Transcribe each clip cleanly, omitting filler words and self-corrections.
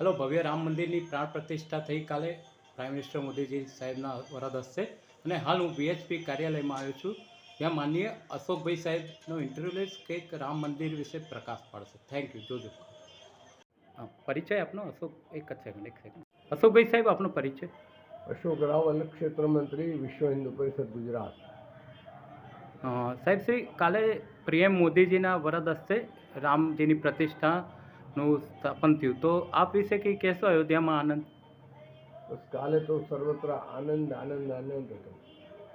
Hello, ભવ્ય રામ મંદિરની પ્રાણ પ્રતિષ્ઠા થઈ કાલે પ્રાઇમ મિનિસ્ટર મોદીજી સાહેબના વરદ હસ્તે, અને હાલ હું VHP કાર્યાલયમાં આવ્યો છું, જ્યાં માનનીય અશોકભાઈ સાહેબનો ઇન્ટરવ્યૂ લઈશ, કંઈક રામ મંદિર વિશે પ્રકાશ પાડશે. Thank you. જોજો. પરિચય આપનો અશોક. એક સેકન્ડ. અશોકભાઈ સાહેબ, આપનો પરિચય. અશોક રાવ, અલગ ક્ષેત્ર મંત્રી, વિશ્વ હિન્દુ પરિષદ, ગુજરાત. સાહેબ શ્રી, કાલે પીએમ મોદીજીના વરદ હસ્તે રામજીની પ્રતિષ્ઠાનું સ્થાપન થયું, તો આપ વિશે કંઈ કહેશો? અયોધ્યામાં આનંદ? બસ કાલે તો સર્વત્ર આનંદ આનંદ આનંદ હતો.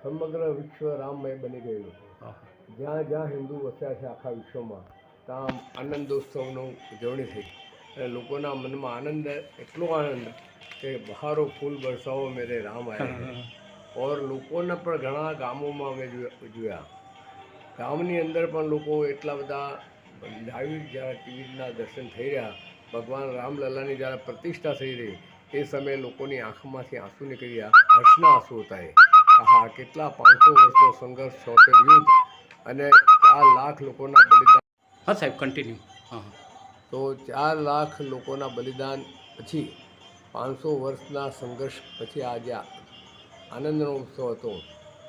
સમગ્ર વિશ્વ રામમય બની ગયું હતું. જ્યાં જ્યાં હિન્દુ વસ્યા છે આખા વિશ્વમાં, ત્યાં આનંદોત્સવની ઉજવણી થઈ અને લોકોના મનમાં આનંદ, એટલો આનંદ કે બહારો ફૂલ બરસાવો મેરે રામ આવ્યા. ઓર લોકોના પણ ઘણા ગામોમાં અમે જોયા. ગામની અંદર પણ લોકો એટલા બધા લાઈવ જ્યારે ટીવીના દર્શન થઈ રહ્યા, ભગવાન રામલલ્લાની જ્યારે પ્રતિષ્ઠા થઈ રહી, એ સમયે લોકોની આંખમાંથી આંસુ નીકળી ગયા, હર્ષના આંસુ હતા. હા, કેટલા 500 વર્ષનો સંઘર્ષ, 76 યુદ્ધ અને 4 લાખ લોકોના બલિદાન. હા સાહેબ, કન્ટિન્યુ. તો 4 લાખ લોકોના બલિદાન પછી 500 વર્ષના સંઘર્ષ પછી આજે આનંદનો ઉત્સવ હતો.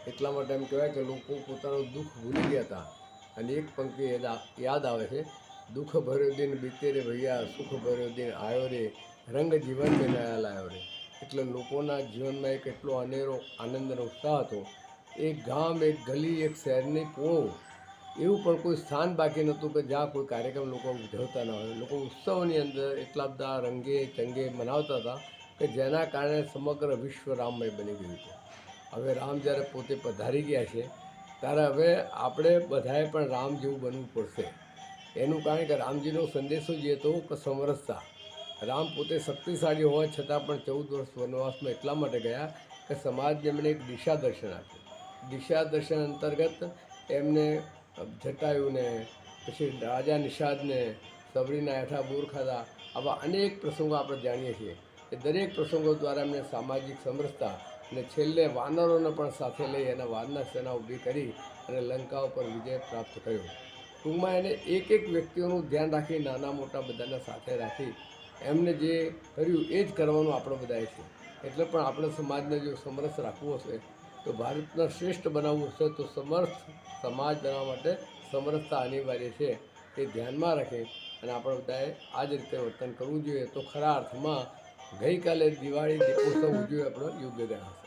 એટલા માટે એમ કહેવાય કે લોકો પોતાનું દુઃખ ભૂલી ગયા હતા. અને એક પંક્તિ યાદ આવે છે, દુઃખ ભર્યો દિન બીતે રે ભૈયા, સુખ ભર્યો દિન આવ્યો રે, રંગ જીવન મેં નયા લાવ્યો રે. એટલે લોકોના જીવનમાં એક એટલો અનેરો આનંદનો ઉત્સાહ હતો. એક ગામ, એક ગલી, એક શહેરની પોળો, એવું પણ કોઈ સ્થાન બાકી નહોતું કે જ્યાં કોઈ કાર્યક્રમ લોકો ઉજવતા ન હોય. લોકો ઉત્સવની અંદર એટલા બધા રંગે ચંગે મનાવતા હતા કે જેના કારણે સમગ્ર વિશ્વ રામમય બની ગયું હતું. હવે રામ જ્યારે પોતે પધારી ગયા છે, ત્યારે હવે આપણે બધાએ પણ રામ જેવું બનવું પડશે. એનું કારણ કે રામજીનો સંદેશો જે હતો કે સમરસતા. રામ પોતે શક્તિશાળી હોવા છતાં પણ 14 વર્ષ વનવાસમાં એટલા માટે ગયા કે સમાજને એમણે એક દિશા દર્શન આપ્યું. દિશા દર્શન અંતર્ગત એમને જટાયુને, પછી રાજા નિષાદને, સબરીના હેઠા બોર ખાધા, આવા અનેક પ્રસંગો આપણે જાણીએ છીએ. એ દરેક પ્રસંગો દ્વારા એમને સામાજિક સમરસતા અને છેલ્લે વાનરોને પણ સાથે લઈ અને વાનર સેના ઊભી કરી અને લંકા ઉપર વિજય પ્રાપ્ત કર્યો. ટૂંકમાં એને એક એક વ્યક્તિઓનું ધ્યાન રાખી, નાના મોટા બધાને સાથે રાખી એમને જે કર્યું એ જ કરવાનું આપણે બધાએ છે. એટલે પણ આપણે સમાજને જો સમરસ રાખવું હશે, તો ભારતને શ્રેષ્ઠ બનાવવું હશે, તો સમર્થ સમાજ બનાવવા માટે સમરસતા અનિવાર્ય છે. એ ધ્યાનમાં રાખે અને આપણે બધાએ આ જ રીતે વર્તન કરવું જોઈએ. તો ખરા અર્થમાં ગઈકાલે દિવાળી દીપોત્સવ ઉજવ્યો આપણો યોગ્ય ગણાશે.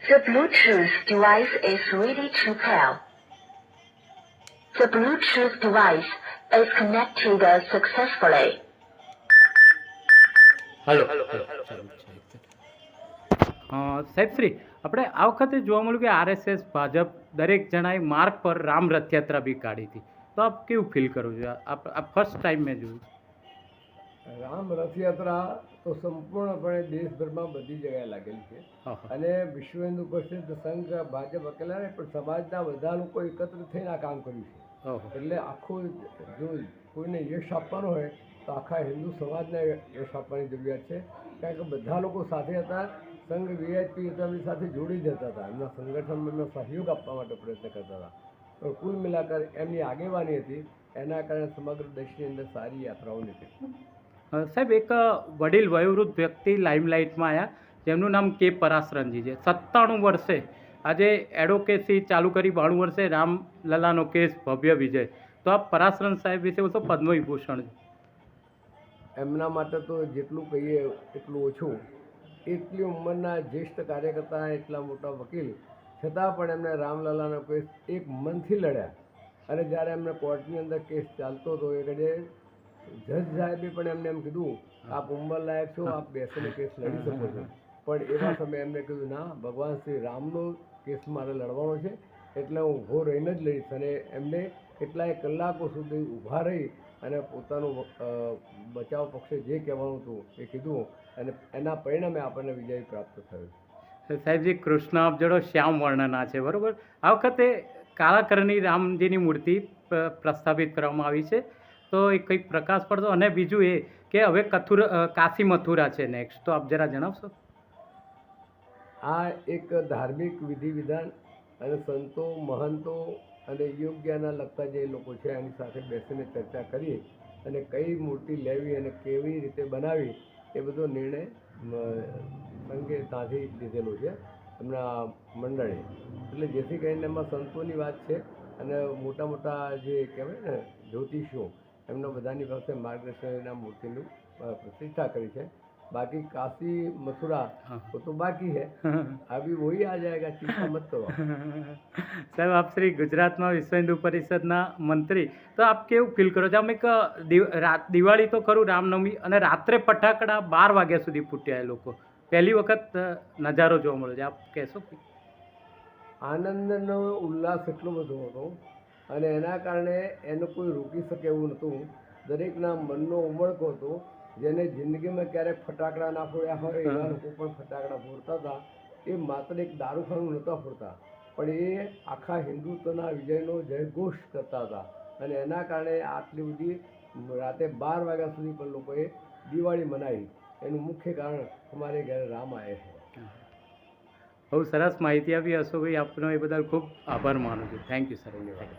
The Bluetooth device is ready to pair. The Bluetooth device is connected successfully. Hello. સાહેબ શ્રી, આપણે આ વખતે જોવા મળ્યું કે RSS, ભાજપ દરેક જણાએ માર્ગ પર રામ રથયાત્રા બી કાઢી હતી, તો આપ કેવું ફીલ કરો છો? આ ફર્સ્ટ ટાઈમ મેં જોયું. રામ રથયાત્રા તો સંપૂર્ણપણે દેશભરમાં બધી જગ્યાએ લાગેલી છે. અને વિશ્વ હિન્દુ પરિષદ, સંઘ, ભાજપ અકેલા નહીં, પણ સમાજના બધા લોકો એકત્ર થઈને આ કામ કર્યું છે. એટલે આખું જો કોઈને યશ આપવાનું હોય તો આખા હિન્દુ સમાજને યશ આપવાની જરૂરિયાત છે. કારણ કે બધા લોકો સાથે હતા. સંઘ VIP એમની સાથે જોડી જતા હતા, એમના સંગઠનનો સહયોગ આપવા માટે પ્રયત્ન કરતા હતા. પણ કુલ મિલાકર એમની આગેવાની હતી, એના કારણે સમગ્ર દેશની અંદર સારી યાત્રાઓ નીકળી. સાહેબ, એક વડીલ વયોવૃદ્ધ વ્યક્તિ લાઇમલાઇટમાં આવ્યા, જેમનું નામ કે પરાશરણજી છે. 97 વર્ષે આજે એડવોકેસી ચાલુ કરી, 92 વર્ષે રામલલ્લાનો કેસ ભવ્ય વિજય. તો આ પરાશરણ સાહેબ વિશે બોલશો? પદ્મવિભૂષણ એમના માટે તો જેટલું કહીએ એટલું ઓછું. એટલી ઉંમરના જ્યેષ્ઠ કાર્યકર્તા, એટલા મોટા વકીલ, છતાં પણ એમને રામલલ્લાનો કેસ એક મનથી લડ્યા. અને જ્યારે એમને કોર્ટની અંદર કેસ ચાલતો હતો, એ ઘડીએ જજ સાહેબે પણ એમને એમ કીધું, આપ ઉંમર લાયક છો, આપ બેસીને કેસ લડી શકો છો. પણ એવા સમયે એમને કીધું, ના, ભગવાન શ્રી રામનો કેસ મારે લડવાનો છે, એટલે હું ઊભો રહીને જ લડીશ. અને એમને કેટલાય કલાકો સુધી ઊભા રહી અને પોતાનું બચાવ પક્ષે જે કહેવાનું હતું એ કીધું, અને એના પરિણામે આપણને વિજય પ્રાપ્ત થયો. સાહેબજી, કૃષ્ણ અબજડો શ્યામ વર્ણના છે, બરાબર? આ વખતે કાળાકરની રામજીની મૂર્તિ પ્રસ્થાપિત કરવામાં આવી છે, તો એ કંઈક પ્રકાશ પડતો. અને બીજું એ કે હવે કાશી મથુરા છે નેક્સ્ટ, તો આપ જરા જણાવશો? આ એક ધાર્મિક વિધિ વિધાન અને સંતો, મહંતો અને યોગ્યના લગતા જે લોકો છે એની સાથે બેસીને ચર્ચા કરી અને કઈ મૂર્તિ લેવી અને કેવી રીતે બનાવી એ બધો નિર્ણય સંઘે ત્યાંથી લીધેલો છે એમના મંડળે. એટલે જેથી કરીને એમાં સંતોની વાત છે અને મોટા મોટા જે કહેવાય ને જ્યોતિષીઓ એમના બધાની પાસે માર્ગદર્શનના મૂર્તિનું પ્રતિષ્ઠા કરી છે. बाकी काशी मथुरा वो तो बाकी है, अभी वही आ जाएगा, चिंता मत करो. સાહેબ આપ શ્રી ગુજરાતમાં વિશ્વ હિન્દુ પરિષદના મંત્રી, તો આપ કેવું ફીલ કરો છો? આમ એક દિવાળી તો ખરું, રામનવમી, અને રાત્રે ફટાકડા 12 વાગ્યા સુધી ફૂટ્યા એ લોકો, પહેલી વખત નજારો જોવા મળ્યો છે, આપ કહેશો? આનંદનો ઉલ્લાસ એટલો બધો હતો અને એના કારણે એને કોઈ રોકી શકે એવું નહોતું. દરેકના મનનો ઉમળકો હતો. જેને જિંદગીમાં ક્યારેક ફટાકડા ના ફોડ્યા હોય એવા લોકો પણ ફટાકડા ફોડતા હતા. એ માત્ર એક દારૂખાનું નહોતા ફોડતા, પણ એ આખા હિન્દુત્વના વિજયનો જયઘોષ કરતા હતા. અને એના કારણે આટલી બધી રાતે 12 વાગ્યા સુધી પણ લોકોએ દિવાળી મનાવી. એનું મુખ્ય કારણ અમારે ઘરે રામ આવ્યા છે. બહુ સરસ માહિતી આપી અશોકભાઈ, આપનો એ બદલ ખૂબ આભાર માનું છું. Thank you sir. ધન્યવાદ.